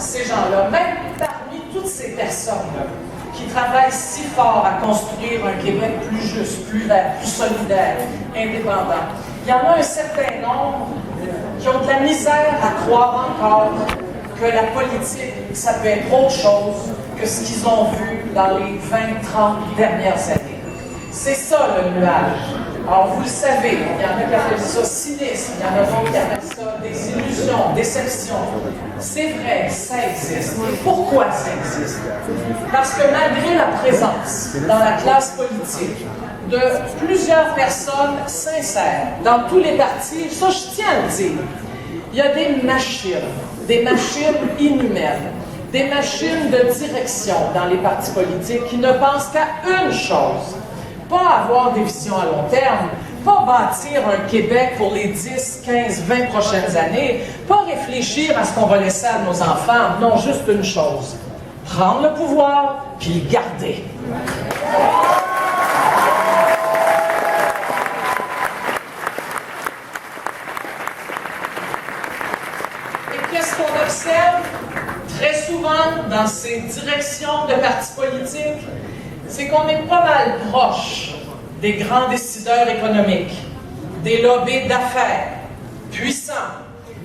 ces gens-là, même parmi toutes ces personnes-là, qui travaillent si fort à construire un Québec plus juste, plus vert, plus solidaire, indépendant, il y en a un certain nombre qui ont de la misère à croire encore que la politique, ça peut être autre chose que ce qu'ils ont vu dans les 20-30 dernières années. C'est ça le nuage. Alors vous le savez, il y en a qui appellent ça cynisme, il y en a d'autres qui appellent ça désillusion, déception. C'est vrai, ça existe. Pourquoi ça existe? Parce que malgré la présence dans la classe politique de plusieurs personnes sincères, dans tous les partis, ça je tiens à le dire, il y a des machines inhumaines, des machines de direction dans les partis politiques qui ne pensent qu'à une chose, pas avoir des visions à long terme, pas bâtir un Québec pour les 10, 15, 20 prochaines années, pas réfléchir à ce qu'on va laisser à nos enfants, non, juste une chose, prendre le pouvoir puis le garder. Et qu'est-ce qu'on observe très souvent dans ces directions de partis politiques? C'est qu'on est pas mal proche des grands décideurs économiques, des lobbies d'affaires puissants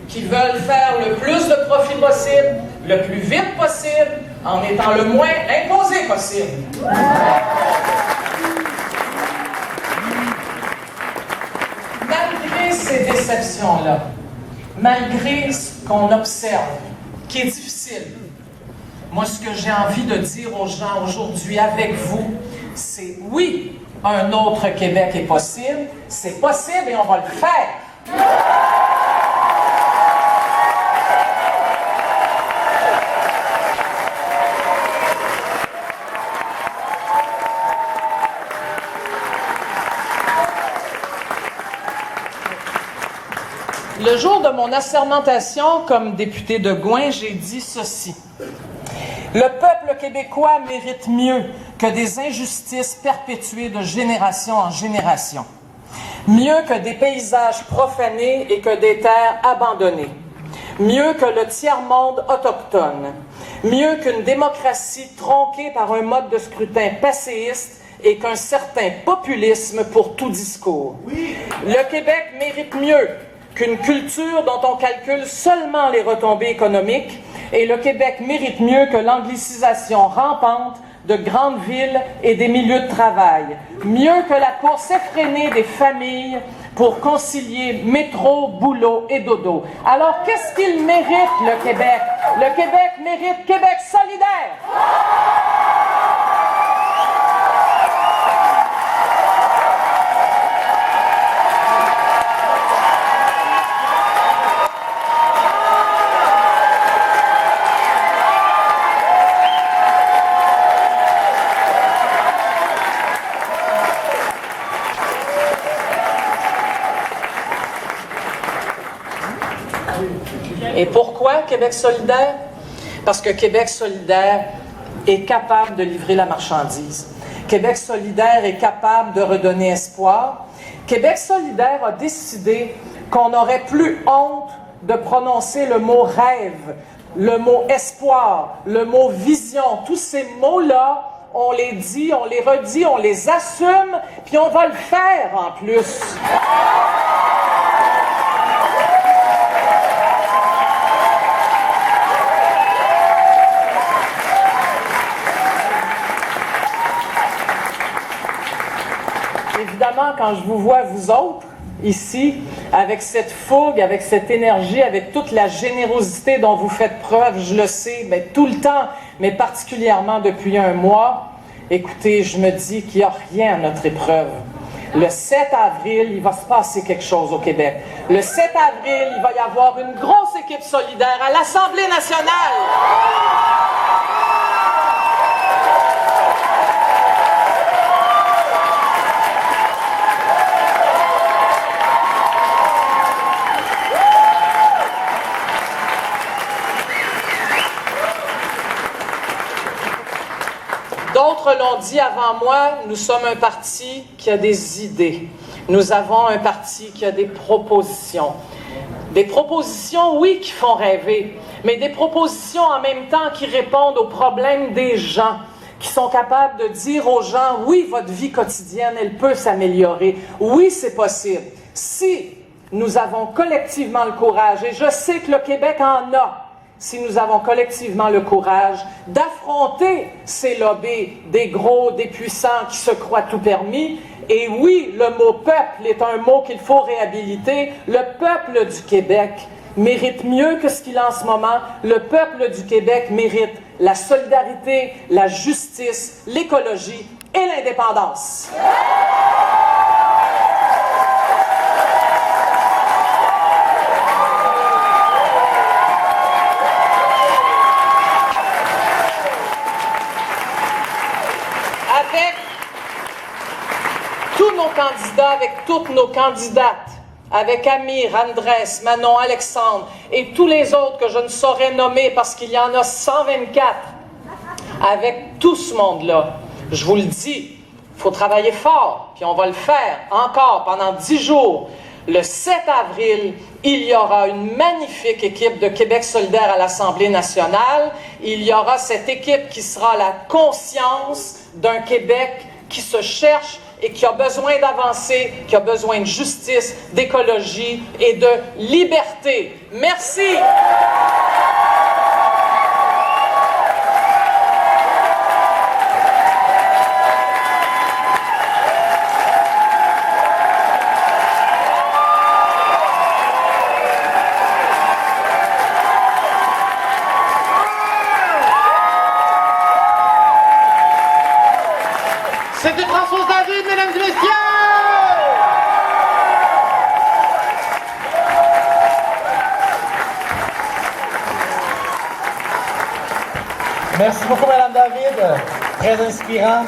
qui veulent faire le plus de profit possible, le plus vite possible, en étant le moins imposé possible. Malgré ces déceptions-là, malgré ce qu'on observe, qui est difficile, moi, ce que j'ai envie de dire aux gens aujourd'hui avec vous, c'est oui, un autre Québec est possible, c'est possible et on va le faire. Le jour de mon assermentation comme député de Gouin, j'ai dit ceci. Le peuple québécois mérite mieux que des injustices perpétuées de génération en génération. Mieux que des paysages profanés et que des terres abandonnées. Mieux que le tiers-monde autochtone. Mieux qu'une démocratie tronquée par un mode de scrutin passéiste et qu'un certain populisme pour tout discours. Oui. Le Québec mérite mieux qu'une culture dont on calcule seulement les retombées économiques. Et le Québec mérite mieux que l'anglicisation rampante de grandes villes et des milieux de travail. Mieux que la course effrénée des familles pour concilier métro, boulot et dodo. Alors, qu'est-ce qu'il mérite, le Québec? Le Québec mérite Québec solidaire! Et pourquoi Québec solidaire? Parce que Québec solidaire est capable de livrer la marchandise. Québec solidaire est capable de redonner espoir. Québec solidaire a décidé qu'on n'aurait plus honte de prononcer le mot rêve, le mot espoir, le mot vision. Tous ces mots-là, on les dit, on les redit, on les assume, puis on va le faire en plus. Évidemment, quand je vous vois, vous autres, ici, avec cette fougue, avec cette énergie, avec toute la générosité dont vous faites preuve, je le sais, mais tout le temps, mais particulièrement depuis un mois, écoutez, je me dis qu'il n'y a rien à notre épreuve. Le 7 avril, il va se passer quelque chose au Québec. Le 7 avril, il va y avoir une grosse équipe solidaire à l'Assemblée nationale. D'autres l'ont dit avant moi, nous sommes un parti qui a des idées. Nous avons un parti qui a des propositions. Des propositions, oui, qui font rêver, mais des propositions en même temps qui répondent aux problèmes des gens, qui sont capables de dire aux gens, oui, votre vie quotidienne, elle peut s'améliorer. Oui, c'est possible. Si nous avons collectivement le courage, et je sais que le Québec en a, si nous avons collectivement le courage d'affronter ces lobbies des gros, des puissants qui se croient tout permis. Et oui, le mot « peuple » est un mot qu'il faut réhabiliter. Le peuple du Québec mérite mieux que ce qu'il a en ce moment. Le peuple du Québec mérite la solidarité, la justice, l'écologie et l'indépendance. Avec tous nos candidats, avec toutes nos candidates, avec Amir, Andrés, Manon, Alexandre et tous les autres que je ne saurais nommer parce qu'il y en a 124, avec tout ce monde-là, je vous le dis, il faut travailler fort, puis on va le faire encore pendant 10 jours. Le 7 avril, il y aura une magnifique équipe de Québec solidaire à l'Assemblée nationale. Il y aura cette équipe qui sera la conscience d'un Québec qui se cherche et qui a besoin d'avancer, qui a besoin de justice, d'écologie et de liberté. Merci! C'était Françoise David, mesdames et messieurs! Merci beaucoup, madame David. Très inspirant.